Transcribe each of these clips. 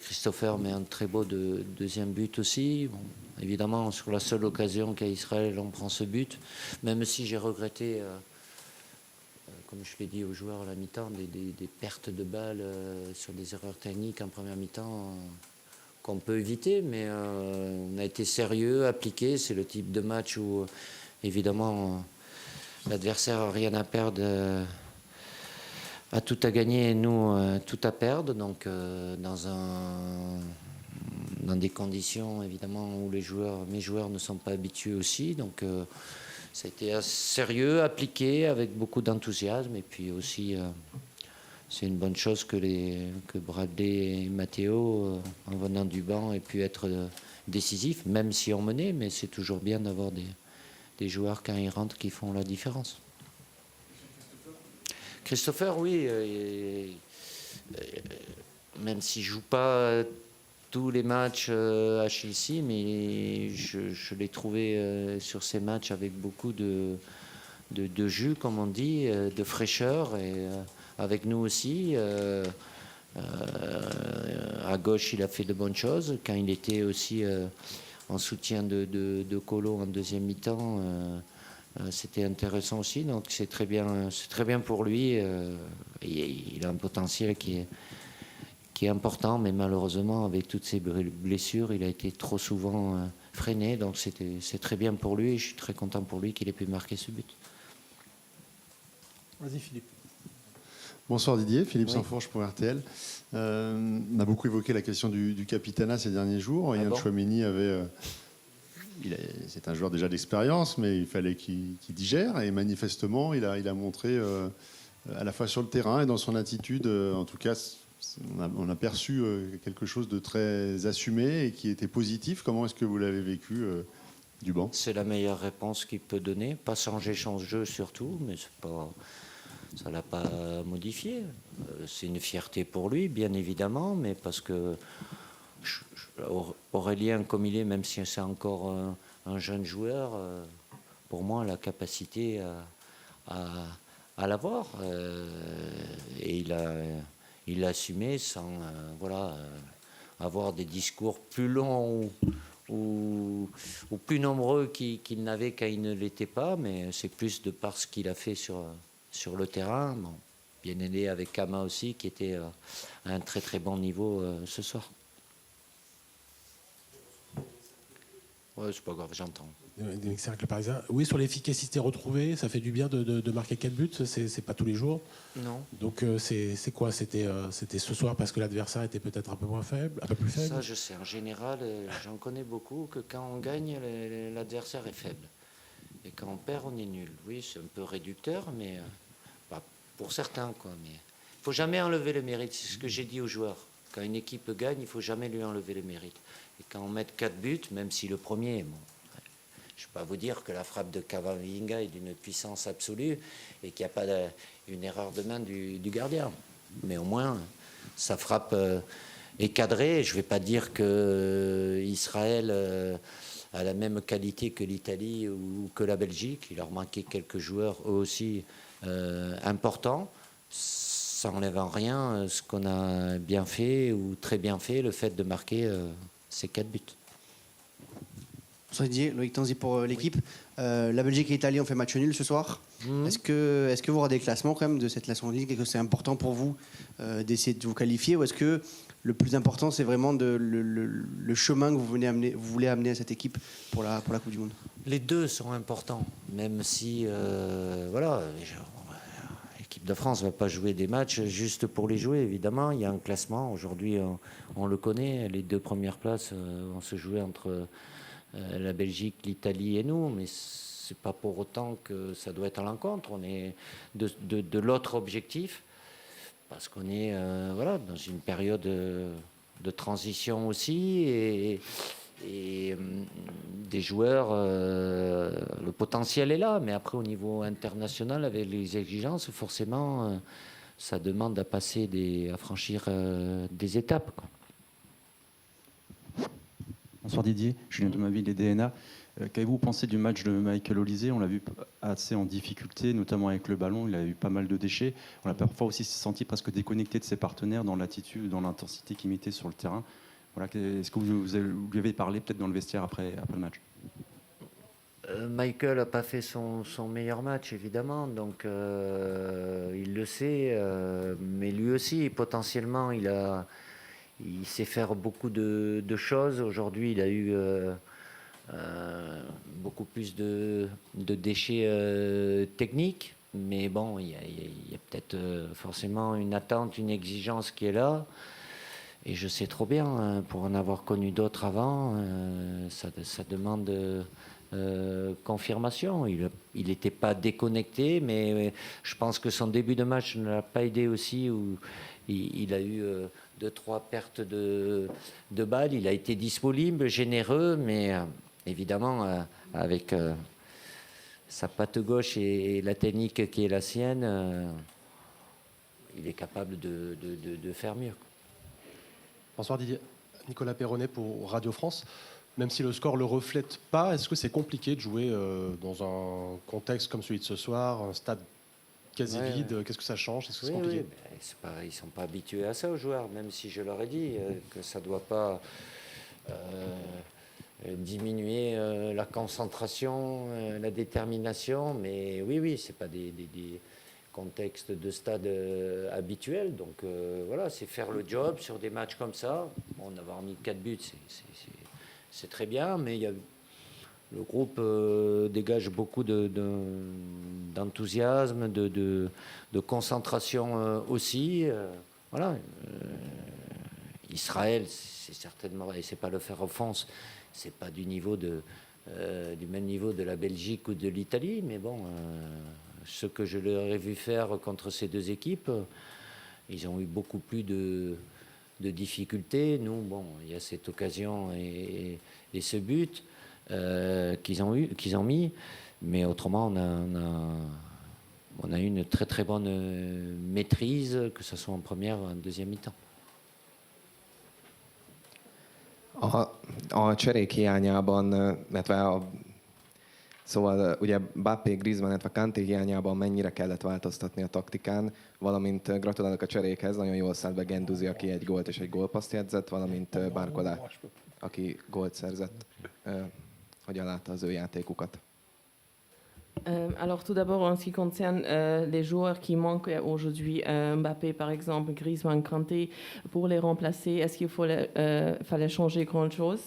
Christopher met un très beau deuxième but aussi. Bon, évidemment, sur la seule occasion qu'a Israël, on prend ce but. Même si j'ai regretté, comme je l'ai dit aux joueurs à la mi-temps, des pertes de balles sur des erreurs techniques en première mi-temps qu'on peut éviter. Mais on a été sérieux, appliqué. C'est le type de match où, évidemment, l'adversaire n'a rien à perdre. A tout à gagner et nous tout à perdre, donc dans des conditions évidemment où mes joueurs ne sont pas habitués aussi, donc ça a été sérieux, appliqué avec beaucoup d'enthousiasme, et puis aussi c'est une bonne chose que Bradley et Matteo en venant du banc aient pu être décisifs, même si on menait, mais c'est toujours bien d'avoir des joueurs quand ils rentrent qui font la différence. Christopher, oui, même s'il ne joue pas tous les matchs à Chelsea, mais je l'ai trouvé sur ces matchs avec beaucoup de jus, comme on dit, de fraîcheur, et avec nous aussi. À gauche, il a fait de bonnes choses. Quand il était aussi en soutien de Colo en deuxième mi-temps, c'était intéressant aussi, donc c'est très bien pour lui. Il a un potentiel qui est important, mais malheureusement, avec toutes ses blessures, il a été trop souvent freiné, donc c'est très bien pour lui, et je suis très content pour lui qu'il ait pu marquer ce but. Vas-y Philippe. Bonsoir Didier, Philippe Sansfourche pour RTL. On a beaucoup évoqué la question du capitanat ces derniers jours. Yann Chouameni avait... c'est un joueur déjà d'expérience, mais il fallait qu'il digère. Et manifestement, il a montré à la fois sur le terrain et dans son attitude, en tout cas, on a perçu quelque chose de très assumé et qui était positif. Comment est-ce que vous l'avez vécu du banc ? C'est la meilleure réponse qu'il peut donner. Pas changer son jeu surtout, mais ça ne l'a pas modifié. C'est une fierté pour lui, bien évidemment, mais parce que Aurélien, comme il est, même si c'est encore un jeune joueur, pour moi, la capacité à l'avoir. Et il l'a assumé sans avoir des discours plus longs ou plus nombreux qu'il n'avait quand il ne l'était pas, mais c'est plus de par ce qu'il a fait sur le terrain. Bon, bien aidé avec Kama aussi, qui était à un très très bon niveau ce soir. Ouais, c'est pas grave, j'entends. Le Parisien. Oui, sur l'efficacité retrouvée, ça fait du bien de marquer 4 buts, c'est pas tous les jours. Non. Donc c'est quoi ? C'était ce soir parce que l'adversaire était peut-être un peu plus faible. Ça, je sais. En général, j'en connais beaucoup que quand on gagne, l'adversaire est faible. Et quand on perd, on est nul. Oui, c'est un peu réducteur, mais pour certains, quoi. Mais il faut jamais enlever le mérite. C'est ce que j'ai dit aux joueurs. Quand une équipe gagne, il faut jamais lui enlever le mérite. Et quand on met 4 buts, même si le premier, bon, je ne peux pas vous dire que la frappe de Camavinga est d'une puissance absolue et qu'il n'y a pas une erreur de main du gardien. Mais au moins, sa frappe est cadrée. Je ne vais pas dire qu'Israël a la même qualité que l'Italie ou que la Belgique. Il leur manquait quelques joueurs, eux aussi, importants. Ça n'enlève en rien ce qu'on a bien fait ou très bien fait, le fait de marquer ces 4 buts. Bonsoir Didier, Loïc Tanzi pour l'équipe. La Belgique et l'Italie ont fait match nul ce soir. Est-ce que vous regardez le classement quand même de cette Nation League et que c'est important pour vous d'essayer de vous qualifier, ou est-ce que le plus important c'est vraiment le chemin que vous voulez amener à cette équipe pour la Coupe du Monde ? Les deux sont importants, même si l'équipe de France ne va pas jouer des matchs juste pour les jouer, évidemment. Il y a un classement, aujourd'hui on le connaît, les 2 premières places vont se jouer entre la Belgique, l'Italie et nous, mais c'est pas pour autant que ça doit être à l'encontre. On est de l'autre objectif, parce qu'on est dans une période de transition aussi, et des joueurs, le potentiel est là, mais après au niveau international, avec les exigences, forcément, ça demande à franchir des étapes, quoi. Bonsoir Didier, Julien Domaville des DNA. Qu'avez-vous pensé du match de Michael Olise? On l'a vu assez en difficulté, notamment avec le ballon. Il a eu pas mal de déchets. On l'a parfois aussi senti presque déconnecté de ses partenaires dans l'attitude, dans l'intensité qu'il mettait sur le terrain. Voilà, est-ce que vous lui avez parlé peut-être dans le vestiaire après le match? Michael n'a pas fait son meilleur match, évidemment, donc il le sait, mais lui aussi, potentiellement, il sait faire beaucoup de choses. Aujourd'hui, il a eu beaucoup plus de déchets techniques, mais bon, il y a peut-être forcément une attente, une exigence qui est là. Et je sais trop bien, hein, pour en avoir connu d'autres avant, ça demande confirmation. Il n'était pas déconnecté, mais je pense que son début de match ne l'a pas aidé aussi, où il a eu 2-3 pertes de balles. Il a été disponible, généreux, mais évidemment, avec sa patte gauche et la technique qui est la sienne, il est capable de faire mieux. Bonsoir Didier. Nicolas Perronnet pour Radio France. Même si le score ne le reflète pas, est-ce que c'est compliqué de jouer dans un contexte comme celui de ce soir, un stade quasi vide? Ouais. Qu'est-ce que ça change? Est-ce que c'est compliqué? Ils ne sont pas habitués à ça, aux joueurs, même si je leur ai dit que ça ne doit pas diminuer la concentration, la détermination. Mais oui, ce n'est pas des contexte de stade habituel. Donc voilà, c'est faire le job sur des matchs comme ça. Bon, d'avoir mis 4 buts, c'est très bien, mais le groupe dégage beaucoup d'enthousiasme, de concentration aussi. Voilà. Israël, c'est certainement, et c'est pas le faire offense, c'est pas du niveau du même niveau de la Belgique ou de l'Italie, mais bon. Ce que je leur ai vu faire contre ces deux équipes, ils ont eu beaucoup plus de difficultés. Nous, bon, il y a cette occasion et ce but qu'ils ont mis, mais autrement, on a eu une très très bonne maîtrise, que ce soit en première ou en deuxième mi-temps. A cserék hiányában, Szóval ugye Mbappé, Griezmann, illetve Kanté hiányában mennyire kellett változtatni a taktikán, valamint gratulálok a cserékhez, nagyon jól szállt be Guendouzi, aki egy gólt és egy gólpasszt jegyzett, valamint Barcola, aki gólt szerzett. Hogyan látta az ő játékukat? Alors tout d'abord, en ce qui concerne les joueurs qui manquent aujourd'hui, Mbappé par exemple, Griezmann, Kanté, pour les remplacer, est-ce qu'il fallait changer grand chose?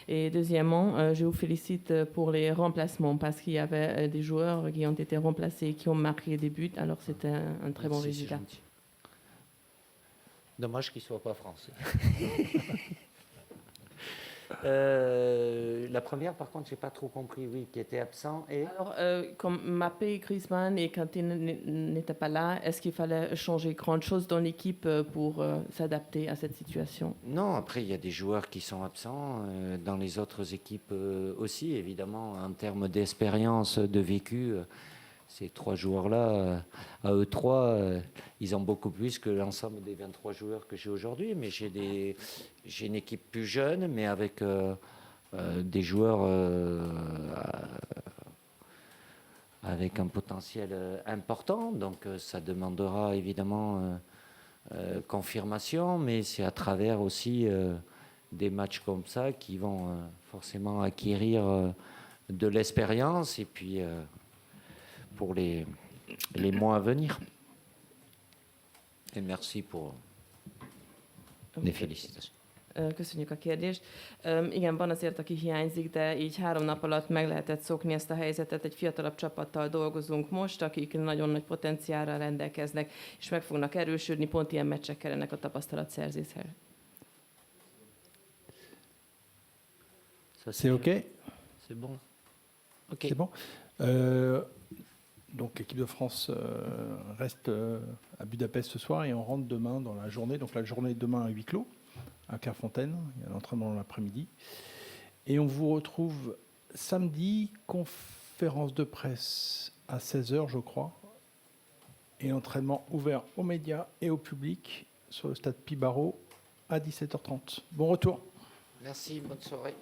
Et deuxièmement, je vous félicite pour les remplacements parce qu'il y avait des joueurs qui ont été remplacés, qui ont marqué des buts, alors c'était un très bon résultat. Dommage qu'il ne soit pas français. La première, par contre, je n'ai pas trop compris, oui, qui était absent. Et... Alors, comme Mbappé, Griezmann et Kanté n'étaient pas là, est-ce qu'il fallait changer grand chose dans l'équipe pour s'adapter à cette situation? Non, après, il y a des joueurs qui sont absents, dans les autres équipes aussi, évidemment, en termes d'expérience, de vécu. Ces 3 joueurs-là, à eux 3, ils ont beaucoup plus que l'ensemble des 23 joueurs que j'ai aujourd'hui. Mais j'ai une équipe plus jeune, mais avec des joueurs avec un potentiel important. Donc ça demandera évidemment confirmation, mais c'est à travers aussi des matchs comme ça qui vont forcément acquérir de l'expérience. Et puis... pour les mois à venir. Et merci pour les félicitations. Köszönjük a kérdést. Igen, van azért, aki hiányzik, de így 3 nap alatt meg lehetett szokni ezt a helyzetet. Egy fiatalabb csapattal dolgozunk most, akik nagyon nagy potenciálra rendelkeznek, és meg fognak erősödni, pont ilyen meccsek kellenek a tapasztalatszerzéshez. C'est OK? C'est bon. OK. C'est bon. Donc l'équipe de France reste à Budapest ce soir et on rentre demain dans la journée. Donc la journée demain à huis clos, à Clairefontaine. Il y a l'entraînement l'après-midi. Et on vous retrouve samedi, conférence de presse à 16h, je crois. Et entraînement ouvert aux médias et au public sur le stade Pibaro à 17h30. Bon retour. Merci, bonne soirée.